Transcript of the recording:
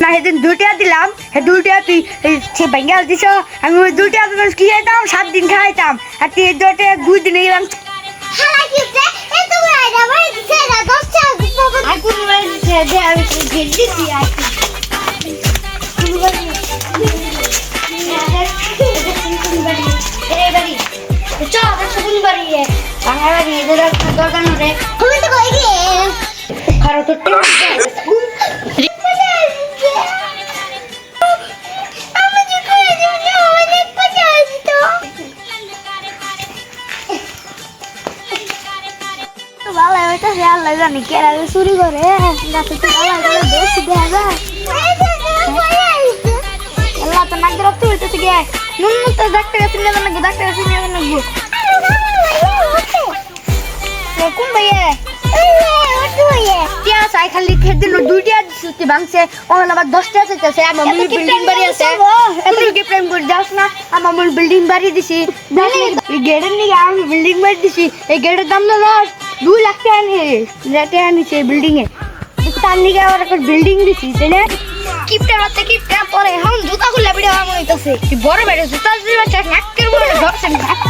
না সেদিন 2 টাকা দিলাম, হে 2 টাকা তুই সে বেঙ্গল দিছ, আমি ওই 2 টাকা তোমার কি খাইতাম 7 দিন খাইতাম, আর তুই 2 টাকা 2 দিন গেলাম। হালা কিতে এত বড় আমার দিছে না 10 টাকা বাবা আর কোন বড় দিছে দে আমি গেল দিছি আর কোন বড় এরে বাড়ি চল দেখো কোন বাড়ি রে বাংলা বাড়ি এদের দরকার রে তুমি তো কই গিয়ে খারো তো ভালো এটা খেয়াল লাগে না কে আগে চুরি করে গাছে তো ভালো করে বেশি দেয়া যায় আল্লাহ তো নাক ধরতে হইতেছে গে নুন তো ডাক্তার কাছে নিয়ে যাবেন ডাক্তার কাছে নিয়ে যাবেন কোন ভাইয়ে টিয়া চাই খালি খেয়ে দিল 2 টাকা দিতে ভাঙছে ওখানে আবার 10 টাকা চাইছে আমার বিল্ডিং বাড়ি আছে এত কি প্রেম করে যাস না আমার বিল্ডিং বাড়ি দিছি গেটের নিয়ে আমি বিল্ডিং বাড়ি দিছি এই গেটের দাম না 2 লাখ টাকা নিয়ে আনিছে বিল্ডিং এ তার নিয়ে আবার একটা বিল্ডিং দিছি তাই না কিপটার হাতে কিপটা পরে এখন জুতা খুলে ভিডিও আমার হইতাছে বড় বেড়ে জুতা দিবা চাক নাকের বড় ধরছে নাক